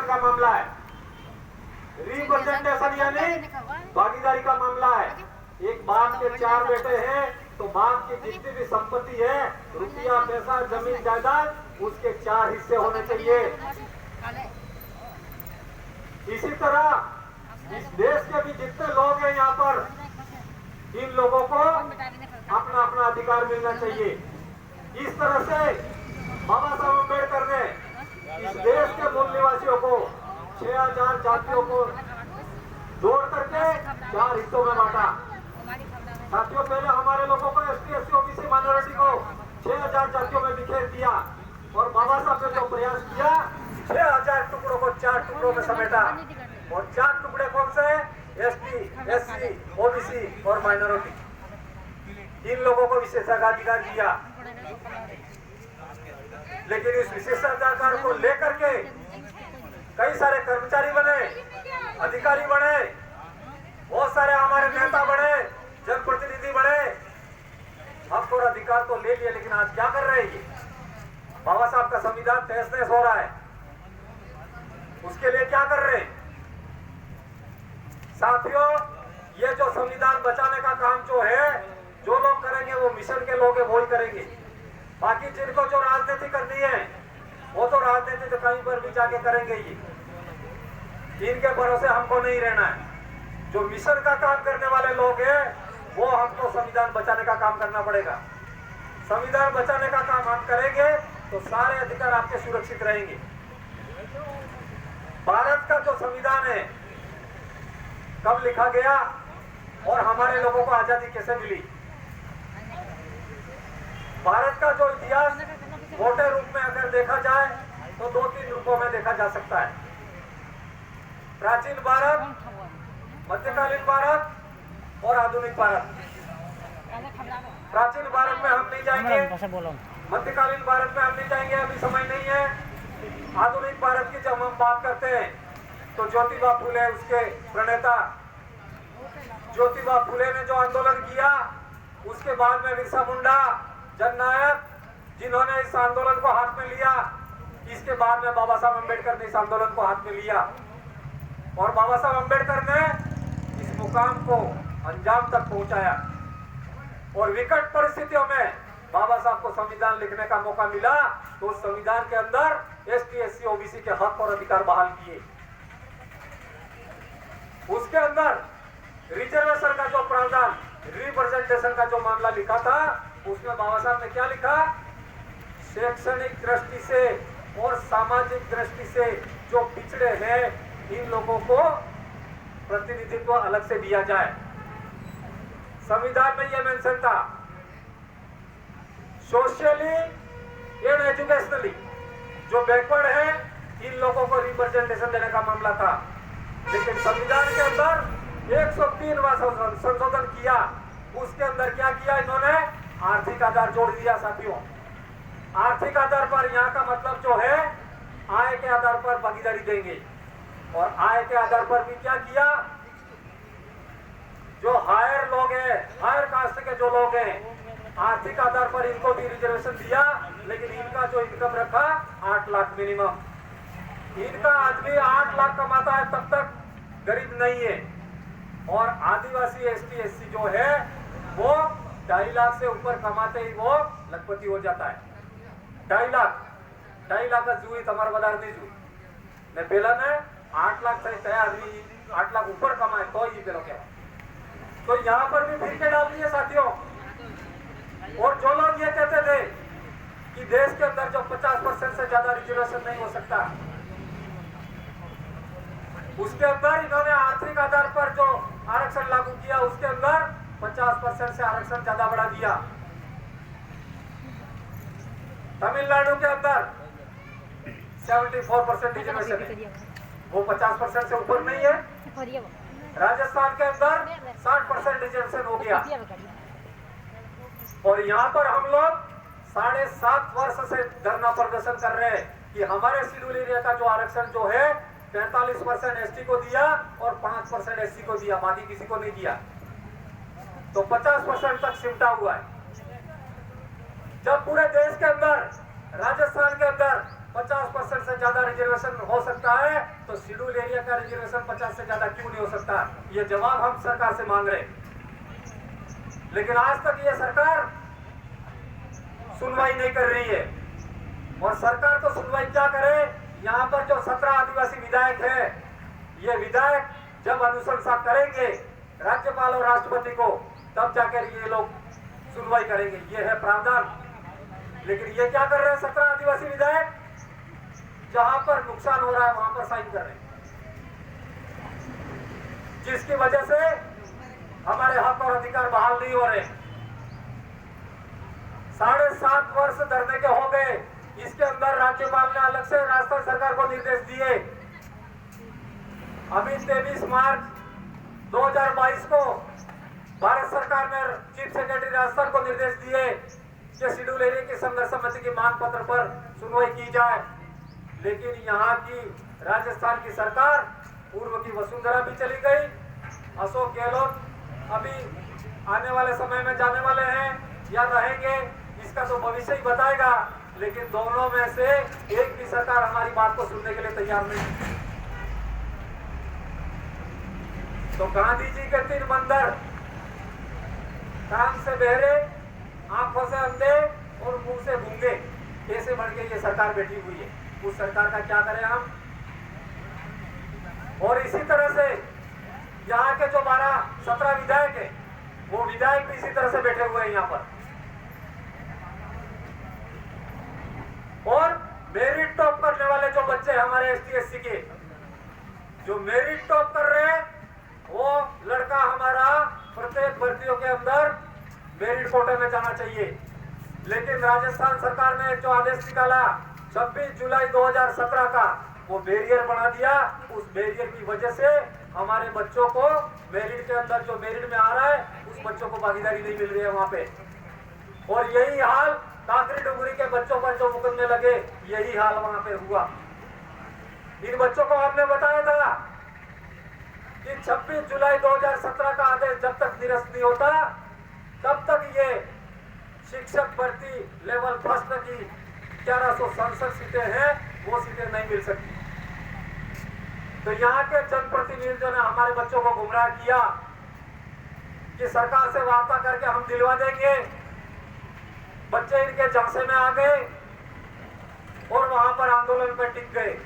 का मामला है, रिप्रेजेंटेशन यानी भागीदारी का मामला है। एक बाप के 4 बेटे हैं तो बाप की जितनी भी संपत्ति है, रुपया पैसा जमीन जायदाद, उसके 4 हिस्से होने चाहिए। इसी तरह इस देश के भी जितने लोग हैं यहाँ पर, इन लोगों को अपना अपना अधिकार मिलना चाहिए। इस तरह से बाबा साहब अम्बेडकर ने इस देश के मूल निवासियों को 6000 जातियों को जोड़ करके 4 हिस्सों में बांटा। साथियों, पहले हमारे लोगों को एसटी, एससी, ओबीसी, माइनॉरिटी को 6000 जातियों में बिखेर दिया और बाबा साहब ने जो प्रयास किया 6000 टुकड़ों को 4 टुकड़ों में समेटा। और 4 टुकड़े कौन से? एसटी, एससी, ओबीसी और माइनॉरिटी। इन लोगों को विशेषाधिकार दिया। लेकिन इस विशेषाधिकार को लेकर के कई सारे कर्मचारी बने, अधिकारी बने, बहुत सारे हमारे नेता बने, जनप्रतिनिधि बने। हम थोड़ा अधिकार तो ले लिया, लेकिन आज क्या कर रहे हैं? बाबा साहब का संविधान तहस नहस हो रहा है। उसके लिए क्या कर रहे हैं? साथियों, ये जो संविधान बचाने का काम जो है, जो लोग करेंगे वो मिशन के लोग हैं, वो ही करेंगे। बाकी जिनको जो राजनीति करनी है वो तो राजनीति तो कहीं पर भी जाके करेंगे ही। इनके भरोसे हमको नहीं रहना है। जो मिशन का काम करने वाले लोग हैं वो हमको संविधान बचाने का काम करना पड़ेगा। संविधान बचाने का काम हम करेंगे तो सारे अधिकार आपके सुरक्षित रहेंगे। भारत का जो संविधान है कब लिखा गया और हमारे लोगों को आजादी कैसे मिली? भारत का जो इतिहास मोटे रूप में अगर देखा जाए तो 2-3 रूपों में देखा जा सकता है। प्राचीन भारत, मध्यकालीन भारत और आधुनिक भारत। प्राचीन भारत में हम नहीं जाएंगे, मध्यकालीन भारत में हम नहीं जाएंगे, अभी समय नहीं है। आधुनिक भारत की जब हम बात करते हैं तो ज्योतिबा फुले, उसके प्रणेता ज्योतिबा फुले ने जो आंदोलन किया, उसके बाद में बिरसा मुंडा जननायक, जिन्होंने इस आंदोलन को हाथ में लिया, इसके बाद में बाबा साहब अम्बेडकर ने इस आंदोलन को हाथ में लिया और बाबा साहब अम्बेडकर ने इस मुकाम को अंजाम तक पहुंचाया। और विकट परिस्थितियों में बाबा साहब को संविधान लिखने का मौका मिला तो उस संविधान के अंदर एसटी, एससी, ओबीसी के हक और अधिकार बहाल किए। उसके अंदर रिजर्वेशन का जो प्रावधान, रिप्रेजेंटेशन का जो मामला लिखा था, उसमें बाबा साहब ने क्या लिखा? शैक्षणिक दृष्टि से और सामाजिक दृष्टि से जो पिछड़े हैं, इन लोगों को प्रतिनिधित्व अलग से दिया जाए। संविधान में यह मेंशन था। सोशली एंड एजुकेशनली जो बैकवर्ड है, इन लोगों को रिप्रेजेंटेशन देने का मामला था। लेकिन संविधान के अंदर 103वां संशोधन किया। उसके अंदर क्या किया इन्होंने? आर्थिक आधार जोड़ दिया। साथियों, आर्थिक आधार पर यहाँ का मतलब जो है आय के आधार पर भागीदारी देंगे। और आय के आधार पर भी क्या किया? जो हायर लोग हैं, हायर कास्ट के जो लोग हैं, आर्थिक आधार पर इनको भी रिजर्वेशन दिया। लेकिन इनका जो इनकम रखा 8 लाख मिनिमम। इनका आदमी 8 लाख कमाता है तब तक गरीब नहीं है। और आदिवासी एसटी, एससी जो है वो 2.5 लाख से ऊपर कमाते ही वो लखपति हो जाता है। 2.5 लाख जुई तमार बाजार नहीं जुई ने पहला ने 8 लाख से तय आदमी 8 लाख ऊपर कमाए तो ही पेलो क्या। तो यहाँ पर भी फिर के डाल दिए साथियों। और जो लोग ये कहते थे कि देश के अंदर जो 50% से ज्यादा रिजर्वेशन नहीं हो सकता, उसके अंदर इन्होंने आर्थिक आधार पर जो आरक्षण लागू किया, उसके अंदर 50% से आरक्षण ज्यादा बढ़ा दिया। तमिलनाडु के अंदर 74% रिजर्वेशन है, वो 50% से ऊपर नहीं है। राजस्थान के अंदर 60% रिजर्वेशन हो गया। और यहाँ पर हम लोग 7.5 वर्ष से धरना प्रदर्शन कर रहे हैं कि हमारे शेड्यूल एरिया का जो आरक्षण जो है 45% एसटी को दिया और 5% एससी को दिया, बाकी किसी को नहीं दिया। तो 50% तक सिमटा हुआ है। जब पूरे देश के अंदर, राजस्थान के अंदर 50% से ज्यादा रिजर्वेशन हो सकता है तो शेड्यूल एरिया का रिजर्वेशन 50 से ज्यादा क्यों नहीं हो सकता? ये जवाब हम सरकार से मांग रहे हैं। लेकिन आज तक ये सरकार सुनवाई नहीं कर रही है। और सरकार तो सुनवाई क्या करे, यहाँ पर जो 17 आदिवासी विधायक है, ये विधायक जब अनुशंसा करेंगे राज्यपाल और राष्ट्रपति को, तब जाकर ये लोग सुनवाई करेंगे। ये है प्रावधान। लेकिन ये क्या कर रहे हैं 17 आदिवासी विधायक? जहां पर नुकसान हो रहा है वहां पर साइन कर रहे हैं, जिसकी वजह से हमारे हक और अधिकार बहाल नहीं हो रहे। 7.5 वर्ष धरने के हो गए। इसके अंदर राज्यपाल ने अलग से राजस्थान सरकार को निर्देश दिए। अभी 23 मार्च 2022 को भारत सरकार ने चीफ सेक्रेटरी राजस्थान को निर्देश दिए कि शेड्यूल एरिया की संघर्ष समिति की मांग पत्र पर सुनवाई की जाए। लेकिन यहाँ की राजस्थान की सरकार, पूर्व की वसुंधरा भी चली गई, अशोक गहलोत अभी आने वाले समय में जाने वाले हैं या रहेंगे, इसका तो भविष्य ही बताएगा। लेकिन दोनों में से एक भी सरकार हमारी बात को सुनने के लिए तैयार नहीं। तो गांधी जी के 3 बंदर, कान से बहरे, आंखों से अंधे और मुंह से गूंगे, कैसे बढ़ के ये सरकार बैठी हुई है। उस सरकार का क्या करें हम? और इसी तरह से यहाँ के जो 17 विधायक है, वो विधायक भी इसी तरह से बैठे हुए हैं यहाँ पर। और मेरिट टॉप करने वाले जो बच्चे हमारे ST/SC के, जो मेरिट टॉप कर रहे हैं, वो लड़का हमारा प्रत्येक भर्तियों के अंदर मेरिट कोटे में जाना चाहिए। लेकिन राजस्थान सरकार ने जो आदेश निकाला 26 जुलाई 2017 का, वो बैरियर बना दिया। उस बैरियर की वजह से हमारे बच्चों को मेरिट के अंदर, जो मेरिट में आ रहा है, उस बच्चों को भागीदारी नहीं मिल रही है वहां पे। और यही हाल काकरी डुंगरी के बच्चों पर जो मुकदमे लगे, यही हाल वहां पे हुआ। इन बच्चों को हमने बताया था कि 26 जुलाई 2017 का आदेश जब तक निरस्त नहीं होता, तब तक ये शिक्षक भर्ती लेवल फर्स्ट की 1167 सीटें हैं, वो सीटें नहीं मिल सकती। तो यहाँ के जनप्रतिनिधियों ने हमारे बच्चों को गुमराह किया कि सरकार से वार्ता करके हम दिलवा देंगे। बच्चे इनके झांसे में आ गए और वहां पर आंदोलन पे टिक गए।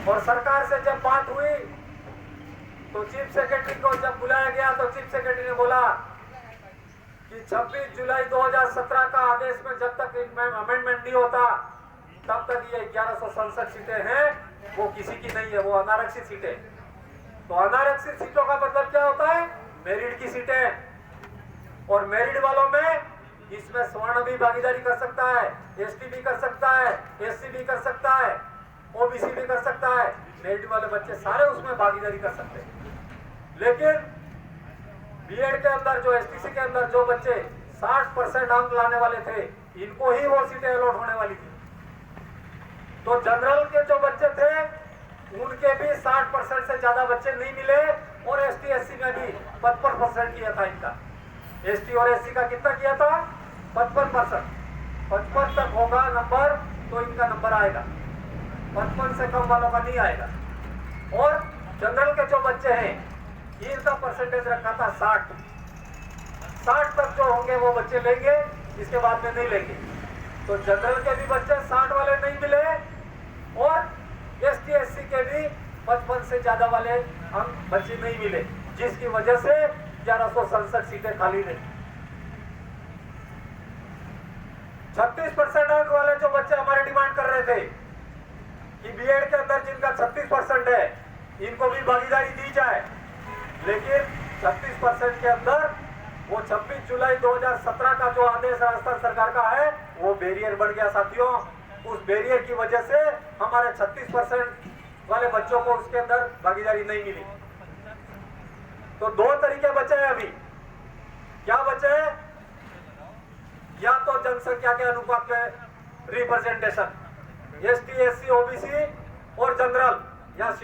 और सरकार से जब बात हुई तो चीफ सेक्रेटरी को जब बुलाया गया, तो चीफ सेक्रेटरी ने बोला कि 26 जुलाई 2017 का आदेश में जब तक अमेंडमेंट नहीं होता, तब तक ये 1167 सीटें हैं, वो किसी की नहीं है, वो अनारक्षित सीटें। तो अनारक्षित सीटों का मतलब क्या होता है? मेरिट की सीटें। और मेरिट वालों में इसमें स्वर्ण भी भागीदारी कर सकता है, ST भी कर सकता है, SC भी कर सकता है, OBC भी कर सकता है। मेरिट वाले बच्चे सारे उसमें भागीदारी कर सकते हैं। लेकिन बीएड के अंदर, जो STC के अंदर जो बच्चे 60% अंक लाने वाले थे, इनको ही वो सीटें अलॉट होने वाली थी। तो जनरल के जो बच्चे थे, उनके भी 60% से ज्यादा बच्चे नहीं मिले। और ST/SC में भी 55% किया था इनका। ST और SC का कितना किया था? 55%। 55 तक होगा नंबर तो इनका नंबर आएगा, 55 से कम वालों का नहीं आएगा। और जनरल के जो बच्चे हैं, इनका परसेंटेज रखा था 60 तक जो होंगे वो बच्चे लेंगे, इसके बाद में नहीं लेंगे। तो जनरल के भी बच्चे 60 वाले नहीं मिले और ST/SC के भी 55 से ज्यादा वाले अंक बच्चे नहीं मिले, जिसकी वजह से 1167 सीटें खाली रही। 36% अंक वाले जो बच्चे हमारे डिमांड कर रहे थे कि बीएड के अंदर जिनका 36% है, इनको भी भागीदारी दी जाए। लेकिन 36% के अंदर वो 26 जुलाई 2017 का जो आदेश राजस्थान सरकार का है, वो बैरियर बढ़ गया साथियों। उस बैरियर की वजह से हमारे 36% वाले बच्चों को उसके अंदर भागीदारी नहीं मिली। तो 2 तरीके बचे हैं अभी। क्या बचे हैं? या तो जनसंख्या के अनुपात में रिप्रेजेंटेशन, ST/SC, OBC और जनरल, या